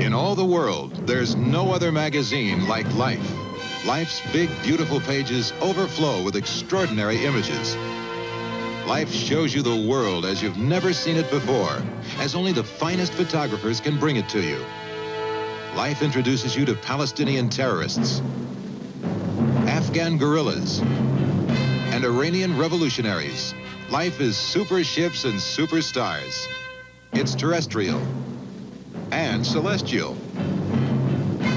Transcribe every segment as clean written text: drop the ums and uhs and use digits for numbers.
In all the world, there's no other magazine like Life. Life's big, beautiful pages overflow with extraordinary images. Life shows you the world as you've never seen it before, as only the finest photographers can bring it to you. Life introduces you to Palestinian terrorists, Afghan guerrillas, and Iranian revolutionaries. Life is super ships and superstars. It's terrestrial and celestial.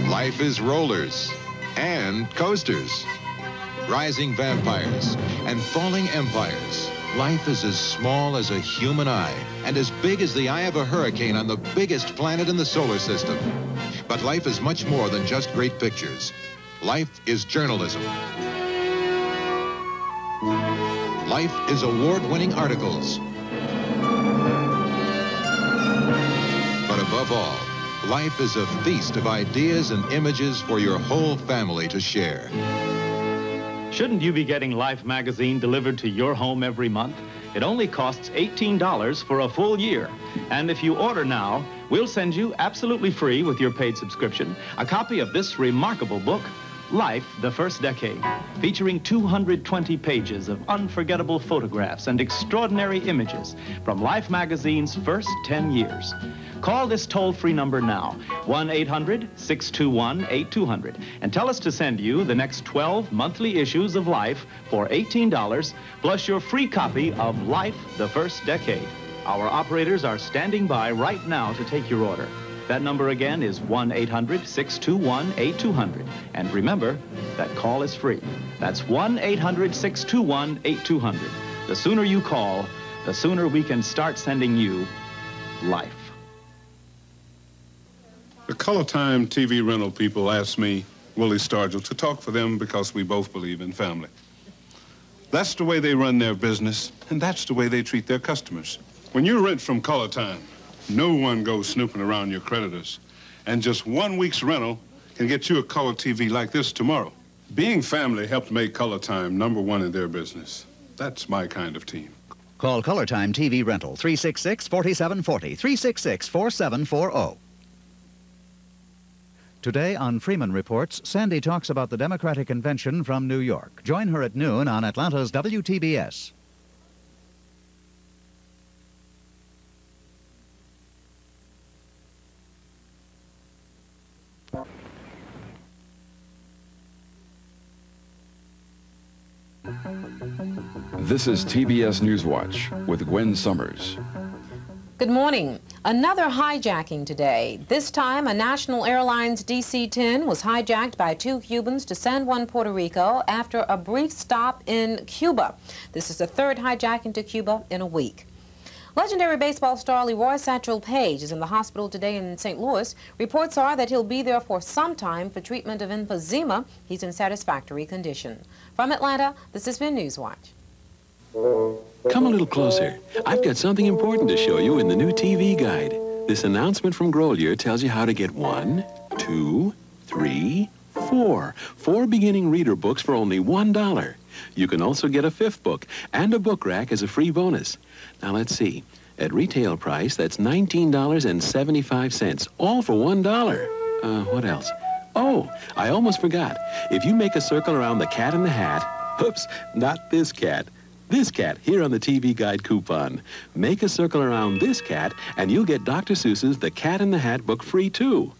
Life is rollers and coasters, rising vampires and falling empires. Life is as small as a human eye and as big as the eye of a hurricane on the biggest planet in the solar system. But life is much more than just great pictures. Life is journalism. Life is award-winning articles. But above all, life is a feast of ideas and images for your whole family to share. Shouldn't you be getting Life magazine delivered to your home every month? It only costs $18 for a full year. And if you order now, we'll send you absolutely free with your paid subscription a copy of this remarkable book, Life, the First Decade, featuring 220 pages of unforgettable photographs and extraordinary images from Life magazine's first 10 years. Call this toll-free number now, 1-800-621-8200, and tell us to send you the next 12 monthly issues of Life for $18, plus your free copy of Life, the First Decade. Our operators are standing by right now to take your order. That number again is 1-800-621-8200. And remember, that call is free. That's 1-800-621-8200. The sooner you call, the sooner we can start sending you Life. The Color Time TV rental people asked me, Willie Stargell, to talk for them because we both believe in family. That's the way they run their business, and that's the way they treat their customers. When you rent from Color Time, no one goes snooping around your creditors, and just 1 week's rental can get you a color TV like this tomorrow. Being family helped make Color Time #1 in their business. That's my kind of team. Call Color Time TV Rental, 366-4740, 366-4740. Today on Freeman Reports, Sandy talks about the Democratic Convention from New York. Join her at noon on Atlanta's WTBS. This is TBS Newswatch with Gwen Summers. Good morning. Another hijacking today. This time, a National Airlines DC-10 was hijacked by 2 Cubans to San Juan, Puerto Rico after a brief stop in Cuba. This is the 3rd hijacking to Cuba in a week. Legendary baseball star Leroy Satchel Paige is in the hospital today in St. Louis. Reports are that he'll be there for some time for treatment of emphysema. He's in satisfactory condition. From Atlanta, this has been Newswatch. Come a little closer. I've got something important to show you in the new TV guide. This announcement from Grolier tells you how to get 1, 2, 3, 4. 4 beginning reader books for only $1. You can also get a 5th book and a book rack as a free bonus. Now let's see. At retail price, that's $19.75, all for $1. What else? Oh, I almost forgot. If you make a circle around the Cat in the Hat, oops, not this cat. This cat here on the TV Guide coupon. Make a circle around this cat and you'll get Dr. Seuss's The Cat in the Hat book free too.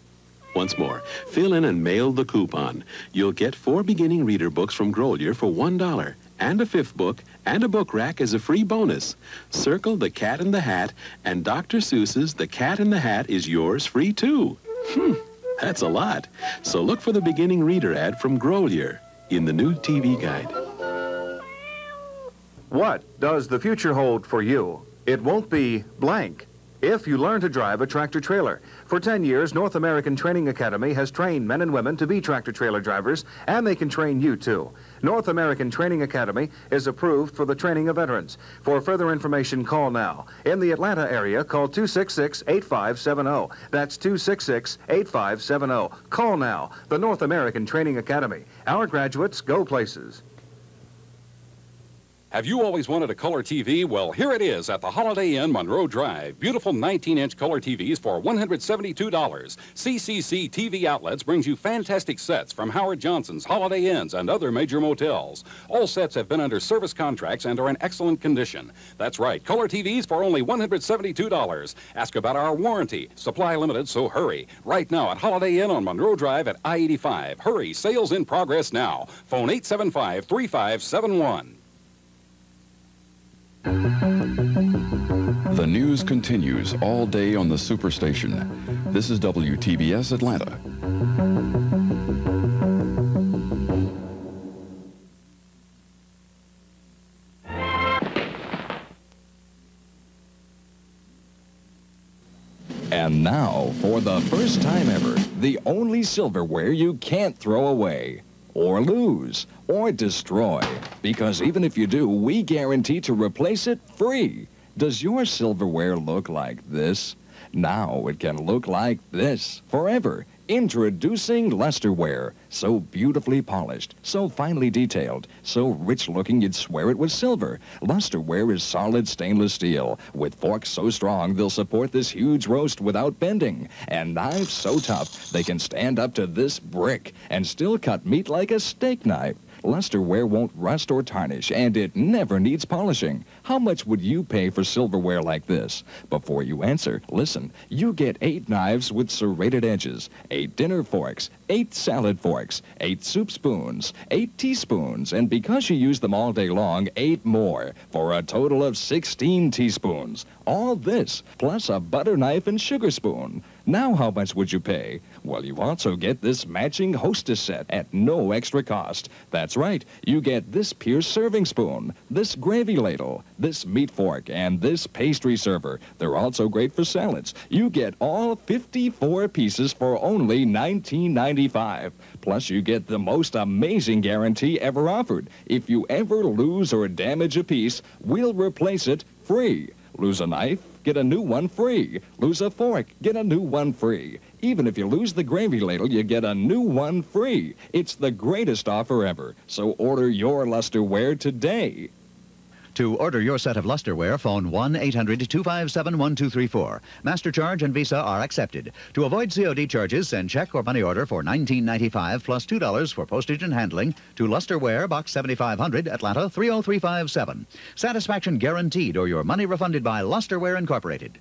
Once more, fill in and mail the coupon. You'll get 4 beginning reader books from Grolier for $1 and a 5th book and a book rack as a free bonus. Circle The Cat in the Hat and Dr. Seuss's The Cat in the Hat is yours free too. That's a lot. So look for the beginning reader ad from Grolier in the new TV Guide. What does the future hold for you? It won't be blank if you learn to drive a tractor-trailer. For 10 years, North American Training Academy has trained men and women to be tractor-trailer drivers, and they can train you too. North American Training Academy is approved for the training of veterans. For further information, call now. In the Atlanta area, call 266-8570. That's 266-8570. Call now. The North American Training Academy. Our graduates go places. Have you always wanted a color TV? Well, here it is at the Holiday Inn, Monroe Drive. Beautiful 19-inch color TVs for $172. CCC TV Outlets brings you fantastic sets from Howard Johnson's, Holiday Inns, and other major motels. All sets have been under service contracts and are in excellent condition. That's right, color TVs for only $172. Ask about our warranty. Supply limited, so hurry. Right now at Holiday Inn on Monroe Drive at I-85. Hurry, sales in progress now. Phone 875-3571. The news continues all day on the Superstation. This is WTBS Atlanta. And now, for the first time ever, the only silverware you can't throw away, or lose, or destroy. Because even if you do, we guarantee to replace it free. Does your silverware look like this? Now it can look like this forever. Introducing Lusterware. So beautifully polished, so finely detailed, so rich-looking you'd swear it was silver. Lusterware is solid stainless steel, with forks so strong they'll support this huge roast without bending, and knives so tough they can stand up to this brick and still cut meat like a steak knife. Lusterware won't rust or tarnish, and it never needs polishing. How much would you pay for silverware like this? Before you answer, listen. You get 8 knives with serrated edges, 8 dinner forks, 8 salad forks, 8 soup spoons, 8 teaspoons, and because you use them all day long, 8 more, for a total of 16 teaspoons. All this, plus a butter knife and sugar spoon. Now how much would you pay? Well, you also get this matching hostess set at no extra cost. That's right, you get this Pierce serving spoon, this gravy ladle, this meat fork, and this pastry server. They're also great for salads. You get all 54 pieces for only $19.95. Plus, you get the most amazing guarantee ever offered. If you ever lose or damage a piece, we'll replace it free. Lose a knife? Get a new one free. Lose a fork? Get a new one free. Even if you lose the gravy ladle, you get a new one free. It's the greatest offer ever. So order your Lusterware today. To order your set of Lusterware, phone 1-800-257-1234. MasterCharge and Visa are accepted. To avoid COD charges, send check or money order for $19.95 plus $2 for postage and handling to Lusterware, Box 7500, Atlanta 30357. Satisfaction guaranteed or your money refunded by Lusterware Incorporated.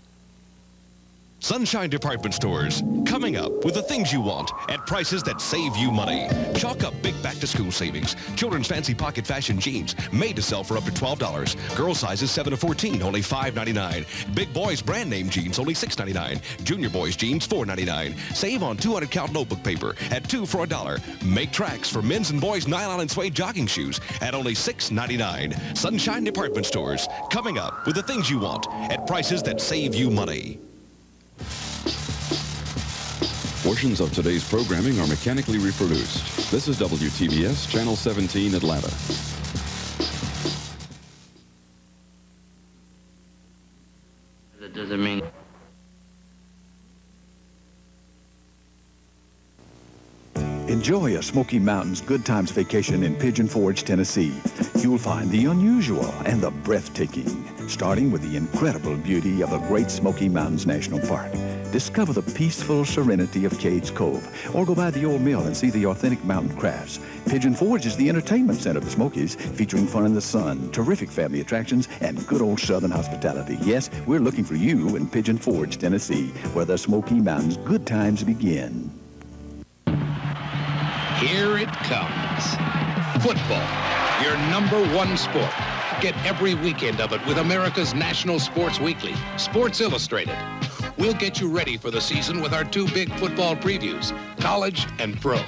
Sunshine Department Stores, coming up with the things you want at prices that save you money. Chalk up big back-to-school savings. Children's fancy pocket fashion jeans, made to sell for up to $12. Girl sizes 7 to 14, only $5.99. Big boys brand name jeans, only $6.99. Junior boys jeans, $4.99. Save on 200-count notebook paper at 2 for $1. Make tracks for men's and boys' nylon and suede jogging shoes at only $6.99. Sunshine Department Stores, coming up with the things you want at prices that save you money. Portions of today's programming are mechanically reproduced. This is WTBS, Channel 17, Atlanta. That doesn't mean... Enjoy a Smoky Mountains Good Times vacation in Pigeon Forge, Tennessee. You'll find the unusual and the breathtaking, starting with the incredible beauty of the Great Smoky Mountains National Park. Discover the peaceful serenity of Cades Cove, or go by the old mill and see the authentic mountain crafts. Pigeon Forge is the entertainment center of the Smokies, featuring fun in the sun, terrific family attractions, and good old Southern hospitality. Yes, we're looking for you in Pigeon Forge, Tennessee, where the Smoky Mountains good times begin. Here it comes. Football, your #1 sport. Get every weekend of it with America's National Sports Weekly, Sports Illustrated. We'll get you ready for the season with our 2 big football previews, college and pro.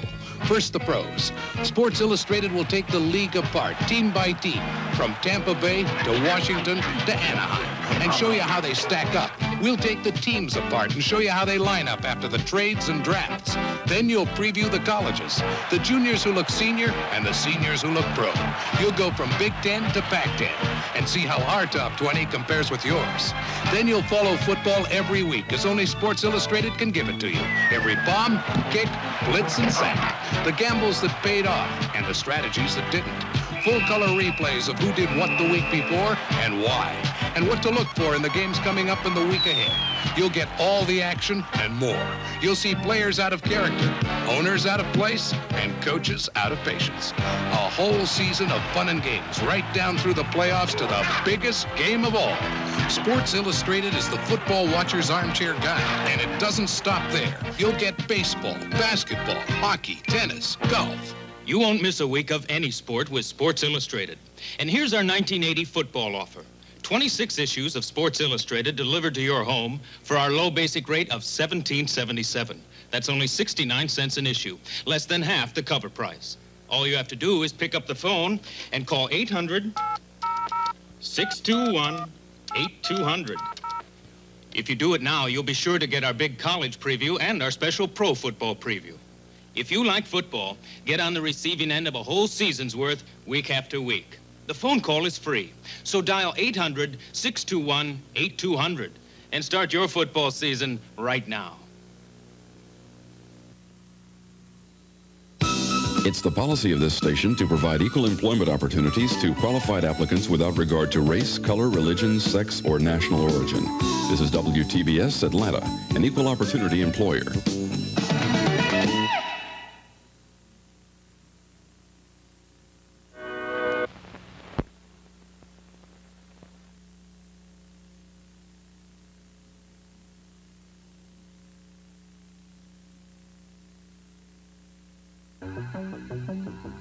First, the pros. Sports Illustrated will take the league apart, team by team, from Tampa Bay to Washington to Anaheim, and show you how they stack up. We'll take the teams apart and show you how they line up after the trades and drafts. Then you'll preview the colleges, the juniors who look senior and the seniors who look pro. You'll go from Big Ten to Pac-10 and see how our top 20 compares with yours. Then you'll follow football every week, as only Sports Illustrated can give it to you. Every bomb, kick, blitz, and sack. The gambles that paid off and the strategies that didn't. full-color replays of who did what the week before and why, and what to look for in the games coming up in the week ahead. You'll get all the action and more. You'll see players out of character, owners out of place, and coaches out of patience. A whole season of fun and games, right down through the playoffs to the biggest game of all. Sports Illustrated is the football watcher's armchair guide, and it doesn't stop there. You'll get baseball, basketball, hockey, tennis, golf. You won't miss a week of any sport with Sports Illustrated. And here's our 1980 football offer. 26 issues of Sports Illustrated delivered to your home for our low basic rate of $17.77. That's only 69 cents an issue, less than half the cover price. All you have to do is pick up the phone and call 800-621-8200. If you do it now, you'll be sure to get our big college preview and our special pro football preview. If you like football, get on the receiving end of a whole season's worth week after week. The phone call is free, so dial 800-621-8200 and start your football season right now. It's the policy of this station to provide equal employment opportunities to qualified applicants without regard to race, color, religion, sex, or national origin. This is WTBS Atlanta, an equal opportunity employer.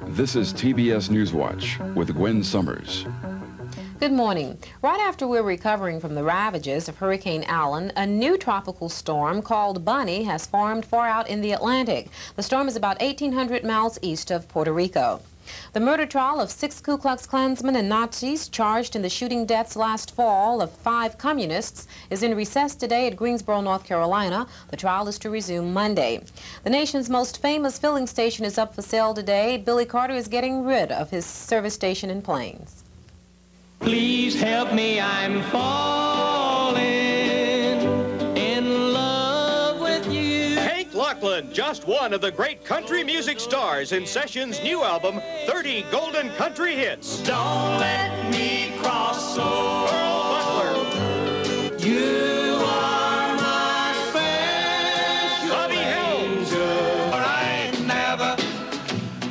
This is TBS Newswatch with Gwen Summers. Good morning. Right after we're recovering from the ravages of Hurricane Allen, a new tropical storm called Bunny has formed far out in the Atlantic. The storm is about 1,800 miles east of Puerto Rico. The murder trial of 6 Ku Klux Klansmen and Nazis charged in the shooting deaths last fall of 5 communists is in recess today at Greensboro, North Carolina. The trial is to resume Monday. The nation's most famous filling station is up for sale today. Billy Carter is getting rid of his service station in Plains. Please help me, I'm falling in love with you. Hank Lachlan, just one of the great country music stars in Sessions' new album, 30 Golden Country Hits. Don't let me cross over. Earl Butler. You are my special Bobby angel. I never,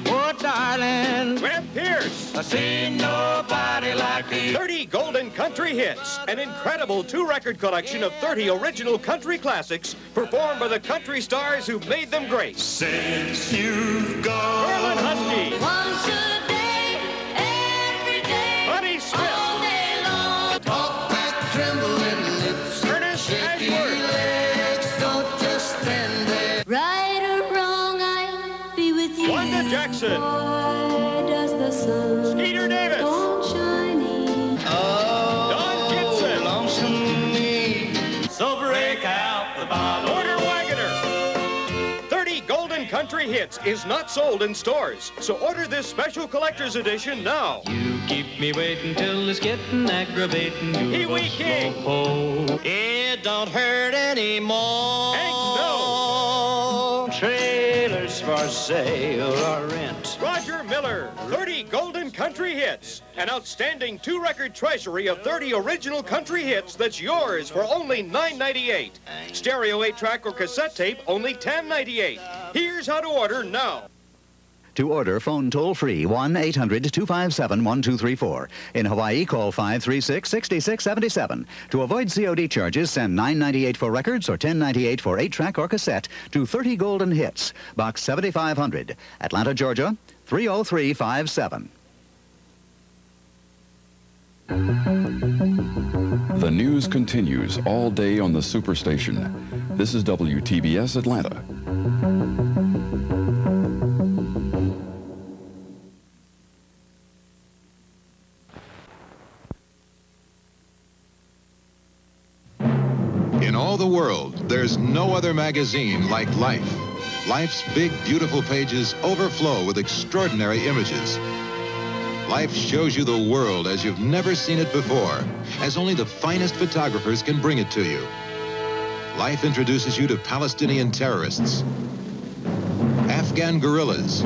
oh darling, Graham Pierce. I see nobody like you. 30 Golden Country Hits, an incredible 2-record collection of 30 original country classics performed by the country stars who made them great. Since you've gone, Merlin Husky, once a day, every day, Buddy Smith, all day long. Talk that trembling lips, Ernest shaky Ashworth, legs, don't just stand there. Right or wrong, I'll be with you. Wanda Jackson, Why does the sun Skeeter Davis, don't shine in? Don Gibson, Lonesome me. So break out the bottle. Porter Wagoner. 30 Golden Country Hits is not sold in stores, so order this special collector's edition now. You keep me waiting till it's getting aggravating. Pee Wee King, It don't hurt anymore. Hank Snow, Trailers for sale or rent. Roger Miller. 30 Golden Country Hits, an outstanding 2-record treasury of 30 original country hits that's yours for only $9.98. Stereo 8-track or cassette tape, only $10.98. Here's how to order now. To order, phone toll-free 1-800-257-1234. In Hawaii, call 536-6677. To avoid COD charges, send $9.98 for records or $10.98 for 8-track or cassette to 30 Golden Hits, Box 7500, Atlanta, Georgia, 30357. The news continues all day on the Superstation. This is WTBS Atlanta. In all the world, there's no other magazine like Life. Life's big, beautiful pages overflow with extraordinary images. Life shows you the world as you've never seen it before, as only the finest photographers can bring it to you. Life introduces you to Palestinian terrorists, Afghan guerrillas,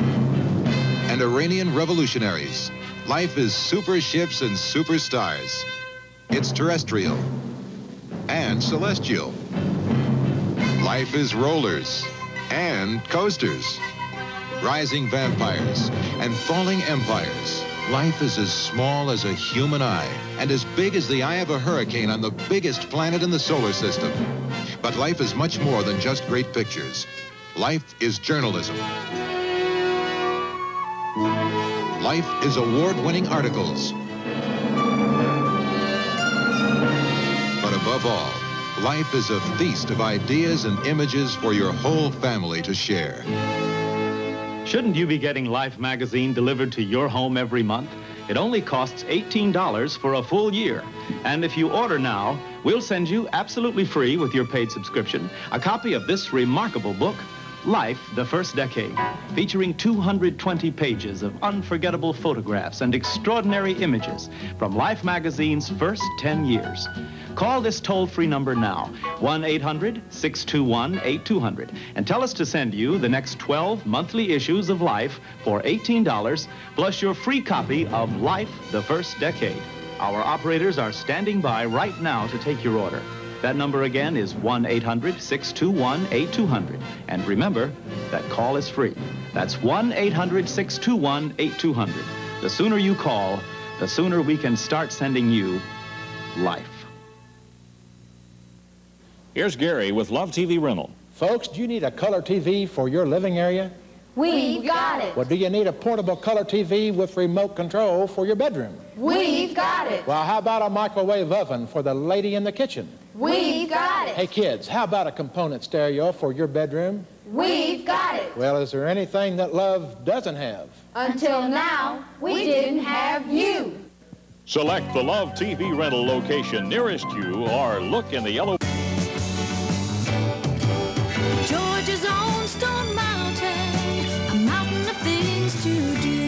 and Iranian revolutionaries. Life is super ships and superstars. It's terrestrial and celestial. Life is rollers and coasters, rising vampires and falling empires. Life is as small as a human eye and as big as the eye of a hurricane on the biggest planet in the solar system. But life is much more than just great pictures. Life is journalism. Life is award-winning articles. But above all, life is a feast of ideas and images for your whole family to share. Shouldn't you be getting Life magazine delivered to your home every month? It only costs $18 for a full year. And if you order now, we'll send you absolutely free with your paid subscription a copy of this remarkable book, Life, the First Decade, featuring 220 pages of unforgettable photographs and extraordinary images from Life magazine's first 10 years. Call this toll-free number now, 1-800-621-8200, and tell us to send you the next 12 monthly issues of Life for $18, plus your free copy of Life, the First Decade. Our operators are standing by right now to take your order. That number again is 1-800-621-8200. And remember, that call is free. That's 1-800-621-8200. The sooner you call, the sooner we can start sending you Life. Here's Gary with Love TV Rental. Folks, do you need a color TV for your living area? We've got it. Well, do you need a portable color TV with remote control for your bedroom? We've got it. Well, how about a microwave oven for the lady in the kitchen? We've got it. Hey, kids, how about a component stereo for your bedroom? We've got it. Well, is there anything that Love doesn't have? Until now, we didn't have you. Select the Love TV rental location nearest you or look in the yellow. Georgia's own Stone Mountain, a mountain of things to do.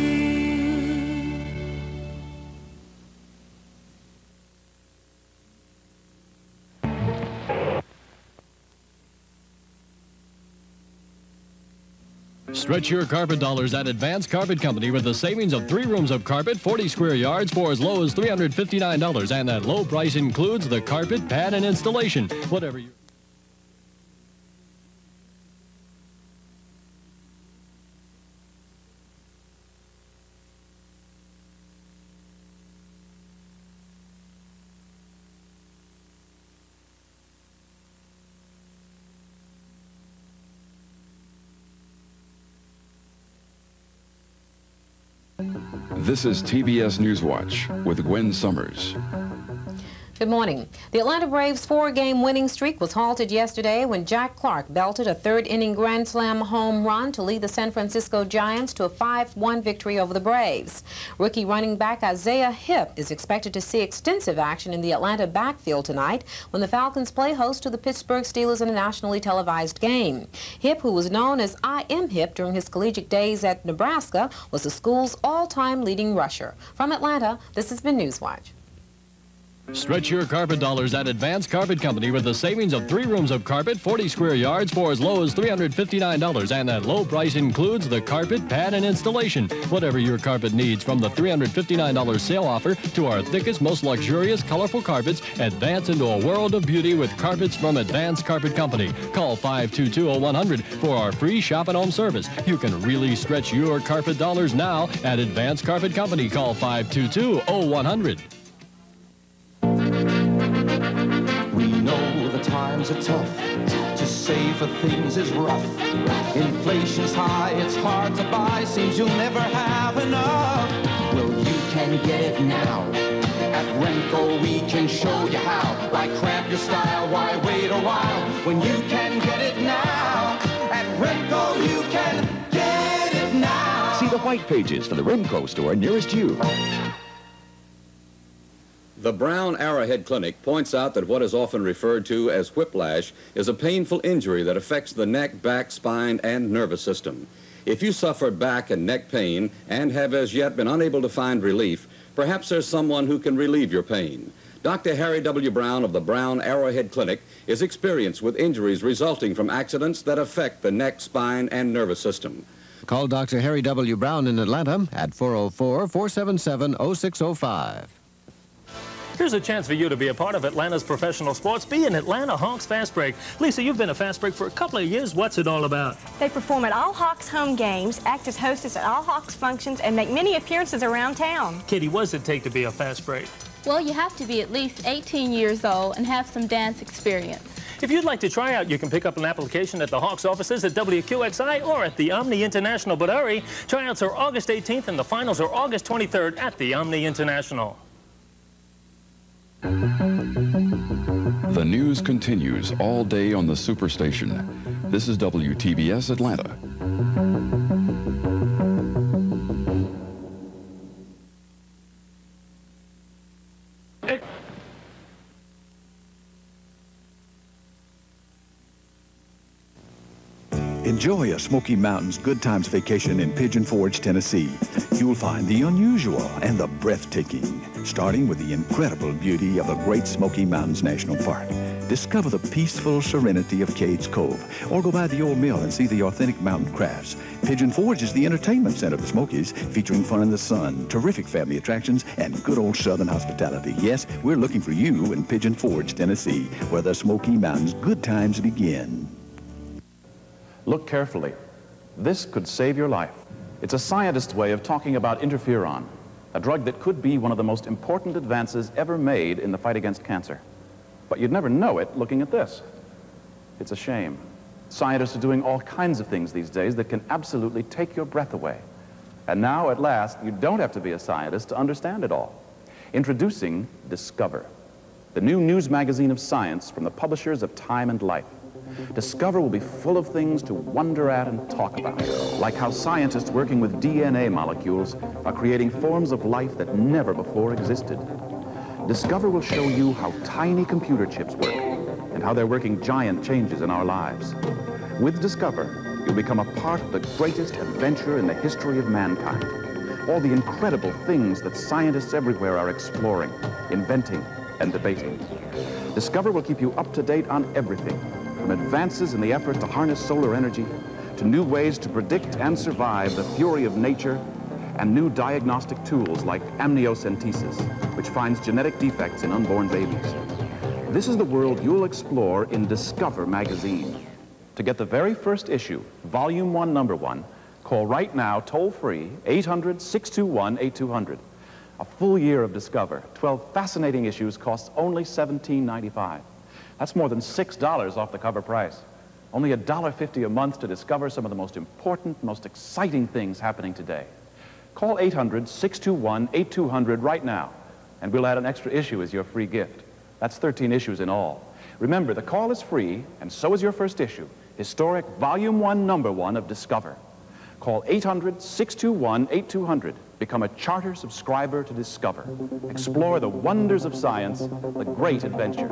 Stretch your carpet dollars at Advance Carpet Company with the savings of 3 rooms of carpet, 40 square yards for as low as $359. And that low price includes the carpet, pad, and installation. Whatever you... This is TBS Newswatch with Gwen Summers. Good morning. The Atlanta Braves' 4-game winning streak was halted yesterday when Jack Clark belted a third-inning Grand Slam home run to lead the San Francisco Giants to a 5-1 victory over the Braves. Rookie running back Isaiah Hipp is expected to see extensive action in the Atlanta backfield tonight when the Falcons play host to the Pittsburgh Steelers in a nationally televised game. Hipp, who was known as I Am Hipp during his collegiate days at Nebraska, was the school's all-time leading rusher. From Atlanta, this has been Newswatch. Stretch your carpet dollars at Advance Carpet Company with the savings of 3 rooms of carpet, 40 square yards for as low as $359. And that low price includes the carpet, pad, and installation. Whatever your carpet needs, from the $359 sale offer to our thickest, most luxurious, colorful carpets, advance into a world of beauty with carpets from Advance Carpet Company. Call 522-0100 for our free shop and home service. You can really stretch your carpet dollars now at Advance Carpet Company. Call 522-0100. Times are tough, to save for things is rough. Inflation's high, it's hard to buy, seems you'll never have enough. Well, you can get it now. At Renko we can show you how. Why cramp your style, why wait a while, when you can get it now. At Renko you can get it now. See the white pages for the Renko store nearest you. The Brown Arrowhead Clinic points out that what is often referred to as whiplash is a painful injury that affects the neck, back, spine, and nervous system. If you suffer back and neck pain and have as yet been unable to find relief, perhaps there's someone who can relieve your pain. Dr. Harry W. Brown of the Brown Arrowhead Clinic is experienced with injuries resulting from accidents that affect the neck, spine, and nervous system. Call Dr. Harry W. Brown in Atlanta at 404-477-0605. Here's a chance for you to be a part of Atlanta's professional sports. Be an Atlanta Hawks Fast Break. Lisa, you've been a Fast Break for a couple of years. What's it all about? They perform at all Hawks home games, act as hostess at all Hawks functions, and make many appearances around town. Kitty, what does it take to be a Fast Break? Well, you have to be at least 18 years old and have some dance experience. If you'd like to try out, you can pick up an application at the Hawks offices at WQXI or at the Omni International. But hurry, tryouts are August 18th and the finals are August 23rd at the Omni International. The news continues all day on the Superstation. This is WTBS Atlanta. Enjoy a Smoky Mountains Good Times vacation in Pigeon Forge, Tennessee. You'll find the unusual and the breathtaking, starting with the incredible beauty of the Great Smoky Mountains National Park. Discover the peaceful serenity of Cades Cove, or go by the old mill and see the authentic mountain crafts. Pigeon Forge is the entertainment center of the Smokies, featuring fun in the sun, terrific family attractions, and good old Southern hospitality. Yes, we're looking for you in Pigeon Forge, Tennessee, where the Smoky Mountains good times begin. Look carefully. This could save your life. It's a scientist's way of talking about interferon, a drug that could be one of the most important advances ever made in the fight against cancer. But you'd never know it looking at this. It's a shame. Scientists are doing all kinds of things these days that can absolutely take your breath away. And now, at last, you don't have to be a scientist to understand it all. Introducing Discover, the new news magazine of science from the publishers of Time and Life. Discover will be full of things to wonder at and talk about, like how scientists working with DNA molecules are creating forms of life that never before existed. Discover will show you how tiny computer chips work and how they're working giant changes in our lives. With Discover, you'll become a part of the greatest adventure in the history of mankind. All the incredible things that scientists everywhere are exploring, inventing, and debating. Discover will keep you up to date on everything, from advances in the effort to harness solar energy, to new ways to predict and survive the fury of nature, and new diagnostic tools like amniocentesis, which finds genetic defects in unborn babies. This is the world you'll explore in Discover magazine. To get the very first issue, Volume 1, Number 1, call right now, toll-free, 800-621-8200. A full year of Discover, 12 fascinating issues, costs only $17.95. That's more than $6 off the cover price. Only $1.50 a month to discover some of the most important, most exciting things happening today. Call 800-621-8200 right now, and we'll add an extra issue as your free gift. That's 13 issues in all. Remember, the call is free, and so is your first issue, historic Volume 1, Number 1 of Discover. Call 800-621-8200. Become a charter subscriber to Discover. Explore the wonders of science, the great adventure.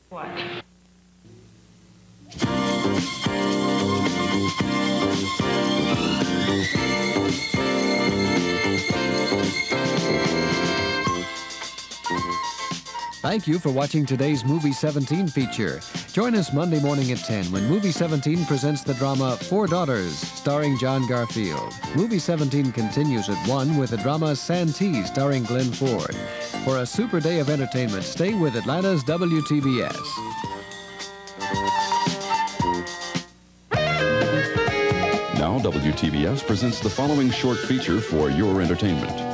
What? Thank you for watching today's Movie 17 feature. Join us Monday morning at 10 when Movie 17 presents the drama Four Daughters, starring John Garfield. Movie 17 continues at 1 with the drama Santee, starring Glenn Ford. For a super day of entertainment, stay with Atlanta's WTBS. Now WTBS presents the following short feature for your entertainment.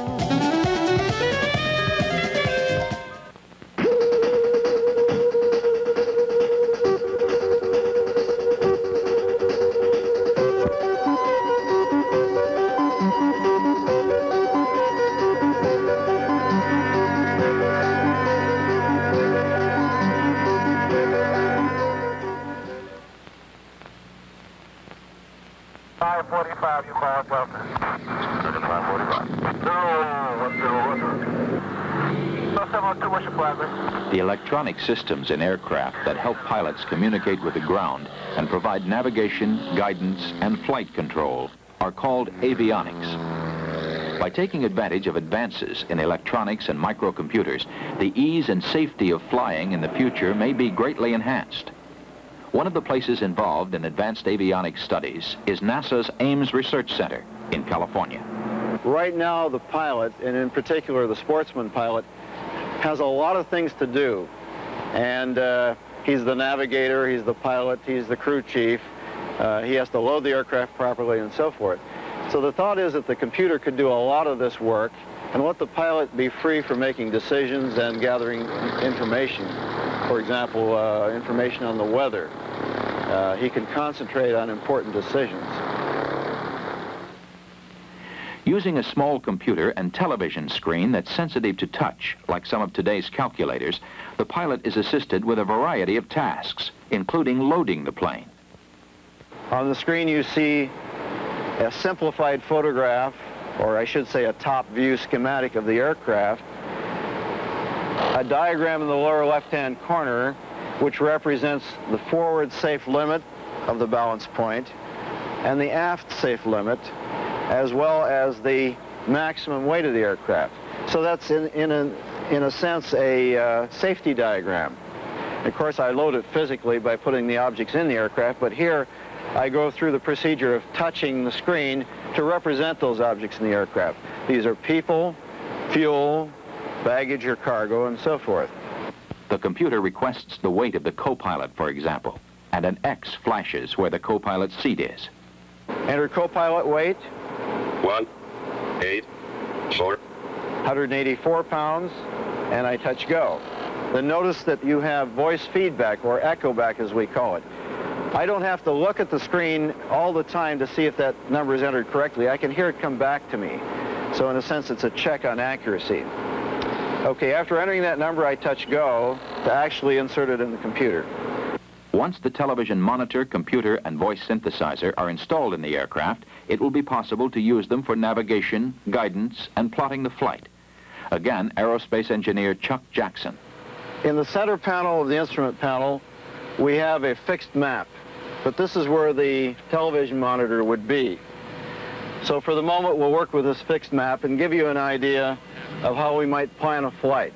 The electronic systems in aircraft that help pilots communicate with the ground and provide navigation, guidance, and flight control are called avionics. By taking advantage of advances in electronics and microcomputers, the ease and safety of flying in the future may be greatly enhanced. One of the places involved in advanced avionics studies is NASA's Ames Research Center in California. Right now, the pilot, and in particular the sportsman pilot, has a lot of things to do. And he's the navigator, he's the pilot, he's the crew chief. He has to load the aircraft properly and so forth. So the thought is that the computer could do a lot of this work and let the pilot be free for making decisions and gathering information. For example, information on the weather. He can concentrate on important decisions. Using a small computer and television screen that's sensitive to touch, like some of today's calculators, the pilot is assisted with a variety of tasks, including loading the plane. On the screen you see a simplified photograph, or I should say a top view schematic of the aircraft, a diagram in the lower left-hand corner which represents the forward safe limit of the balance point and the aft safe limit, as well as the maximum weight of the aircraft. So that's in a sense a safety diagram. Of course, I load it physically by putting the objects in the aircraft, but here I go through the procedure of touching the screen to represent those objects in the aircraft. These are people, fuel, baggage or cargo, and so forth. The computer requests the weight of the co-pilot, for example, and an X flashes where the co-pilot's seat is. Enter co-pilot weight. 184. 184 pounds, and I touch go. Then notice that you have voice feedback, or echo back as we call it. I don't have to look at the screen all the time to see if that number is entered correctly. I can hear it come back to me. So in a sense, it's a check on accuracy. Okay, after entering that number, I touch go to actually insert it in the computer. Once the television monitor, computer, and voice synthesizer are installed in the aircraft, it will be possible to use them for navigation, guidance, and plotting the flight. Again, aerospace engineer Chuck Jackson. In the center panel of the instrument panel, we have a fixed map, but this is where the television monitor would be. So for the moment, we'll work with this fixed map and give you an idea of how we might plan a flight.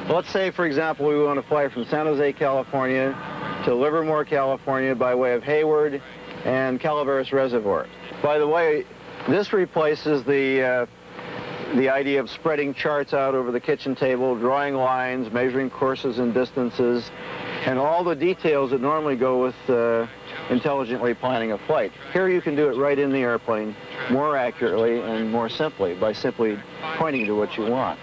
Let's say, for example, we want to fly from San Jose, California to Livermore, California by way of Hayward and Calaveras Reservoir. By the way, this replaces the idea of spreading charts out over the kitchen table, drawing lines, measuring courses and distances, and all the details that normally go with intelligently planning a flight. Here you can do it right in the airplane more accurately and more simply by simply pointing to what you want.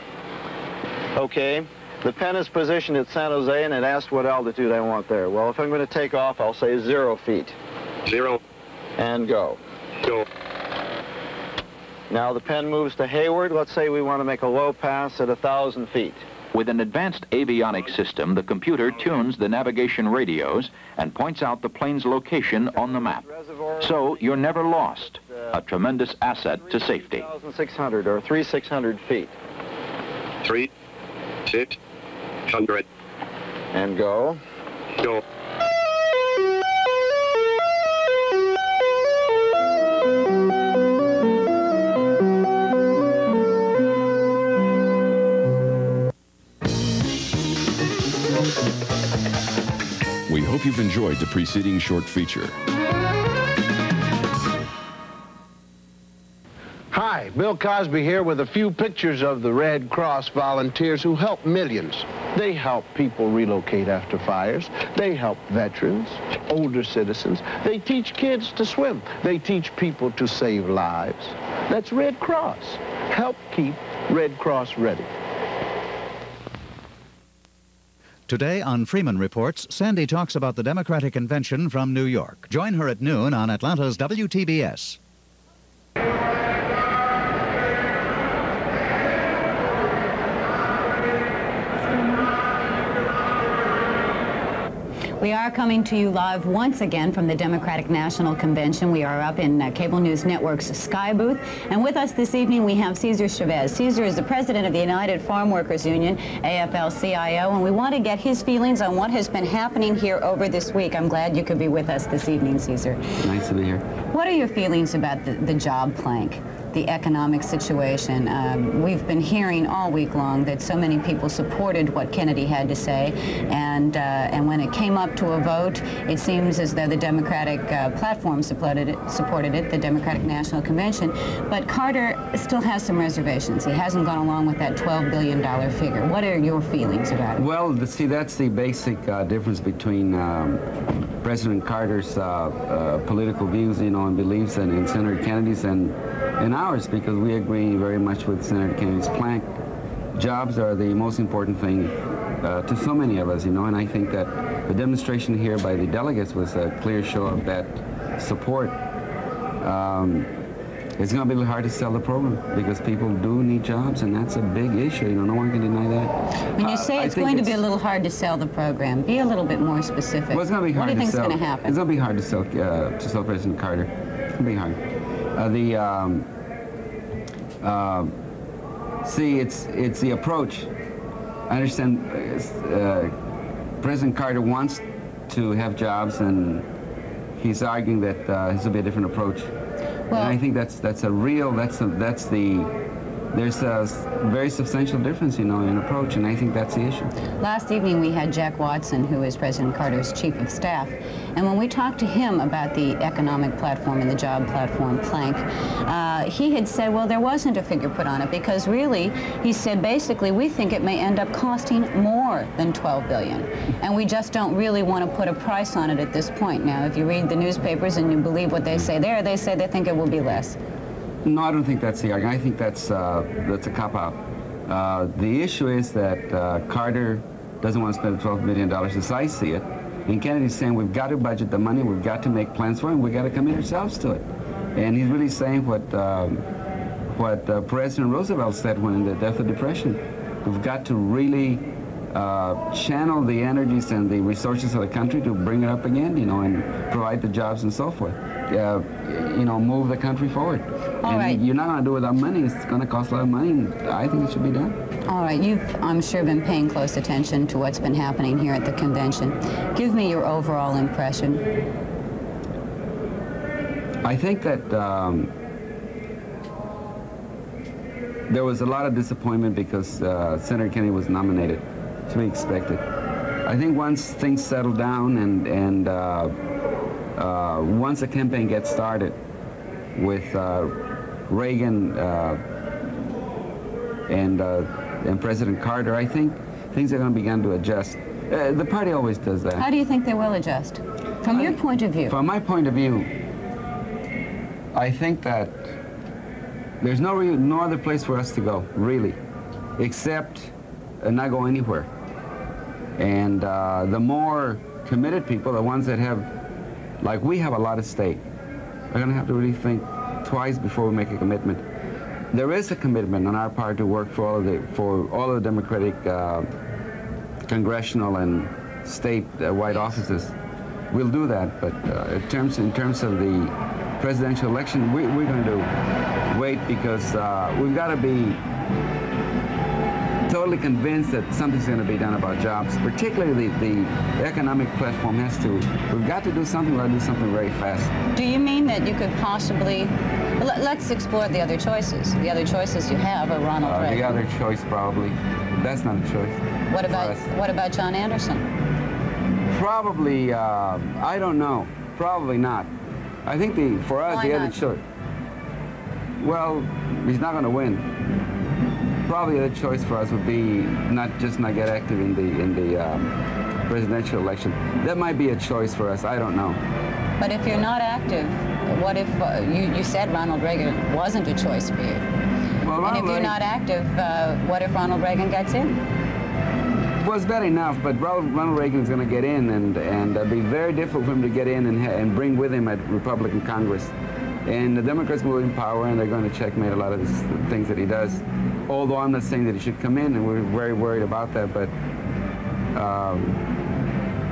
Okay, the pen is positioned at San Jose and it asks what altitude I want there. Well, if I'm going to take off, I'll say 0 feet. 0. And go. Go. Now the pen moves to Hayward. Let's say we want to make a low pass at 1,000 feet. With an advanced avionics system, the computer tunes the navigation radios and points out the plane's location on the map. So you're never lost. A tremendous asset to safety. 3,600 or 3,600 feet. 3,600. And go. Go. We hope you've enjoyed the preceding short feature. Hi, Bill Cosby here with a few pictures of the Red Cross volunteers who help millions. They help people relocate after fires. They help veterans, older citizens. They teach kids to swim. They teach people to save lives. That's Red Cross. Help keep Red Cross ready. Today on Freeman Reports, Sandy talks about the Democratic Convention from New York. Join her at noon on Atlanta's WTBS. We are coming to you live once again from the Democratic National Convention. We are up in Cable News Network's Sky booth. And with us this evening, we have Cesar Chavez. Cesar is the president of the United Farm Workers Union, AFL-CIO, and we want to get his feelings on what has been happening here over this week. I'm glad you could be with us this evening, Cesar. Nice to be here. What are your feelings about the job plank? the economic situation. We've been hearing all week long that so many people supported what Kennedy had to say, and when it came up to a vote, it seems as though the Democratic platform supported it, the Democratic National Convention, but Carter still has some reservations. He hasn't gone along with that $12 billion figure. What are your feelings about it? Well, see, that's the basic difference between President Carter's political views, you know, and beliefs, and Senator Kennedy's and ours, because we agree very much with Senator Kennedy's plank. Jobs are the most important thing to so many of us, you know, and I think that the demonstration here by the delegates was a clear show of that support. It's going to be a little hard to sell the program because people do need jobs, and that's a big issue. You know, no one can deny that. When you say it's going to be a little hard to sell the program, be a little bit more specific. Well, it's going to be hard to sell. What do you think is going to happen? It's going to be hard to sell President Carter. It's going to be hard. See, it's the approach. I understand President Carter wants to have jobs, and he's arguing that this will be a different approach. Well, and I think there's a very substantial difference, you know, in approach, and I think that's the issue. Last evening we had Jack Watson, who is President Carter's chief of staff, and when we talked to him about the economic platform and the job platform plank, he had said, well, there wasn't a figure put on it because really, he said, basically, we think it may end up costing more than $12 billion, and we just don't really want to put a price on it at this point. Now, if you read the newspapers and you believe what they say there, they say they think it will be less. No, I don't think that's the argument. I think that's a cop-out. The issue is that Carter doesn't want to spend $12 billion as I see it. And Kennedy's saying we've got to budget the money, we've got to make plans for it, and we've got to commit ourselves to it. And he's really saying what President Roosevelt said when in the death of depression. We've got to really channel the energies and the resources of the country to bring it up again, you know, and provide the jobs and so forth. You know, move the country forward. All right. You're not going to do it without money. It's going to cost a lot of money, and I think it should be done. All right. You've, I'm sure, been paying close attention to what's been happening here at the convention. Give me your overall impression. I think that there was a lot of disappointment because Senator Kennedy was nominated, to be expected. I think once things settle down and once the campaign gets started with Reagan and President Carter, I think things are going to begin to adjust. The party always does that. How do you think they will adjust? From your point of view? From my point of view, I think that there's no other place for us to go, really, except not go anywhere. And the more committed people, the ones that have, like we have a lot of stake, are going to have to really think twice before we make a commitment. There is a commitment on our part to work for all of the Democratic congressional and state-wide offices. We'll do that, but in terms of the presidential election, we're going to wait because we've got to be totally convinced that something's going to be done about jobs, particularly the economic platform has to. We've got to do something. We've got to do something very fast. Do you mean that you could possibly, let's explore the other choices. The other choices you have are Ronald Reagan. The other choice probably, that's not a choice. What about John Anderson? Probably, I don't know. Probably not. I think for us, the other choice, well, he's not going to win. Probably the other choice for us would be not get active in the presidential election. That might be a choice for us. I don't know. But if you're not active, what if you said Ronald Reagan wasn't a choice for you? Well, and if you're not active, what if Ronald Reagan gets in? Well, it's bad enough, but Ronald Reagan is going to get in, and it'll be very difficult for him to get in and bring with him a Republican Congress. And the Democrats will be in power, and they're going to checkmate a lot of the things that he does. Although I'm not saying that he should come in, and we're very worried about that, but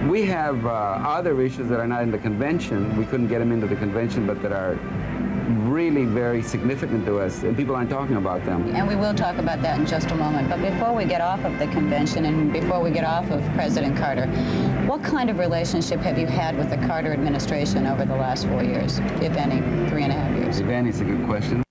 we have other issues that are not in the convention. We couldn't get them into the convention, but that are really very significant to us, and people aren't talking about them. And we will talk about that in just a moment. But before we get off of the convention and before we get off of President Carter, what kind of relationship have you had with the Carter administration over the last 4 years, if any, 3.5 years? If any, it's a good question.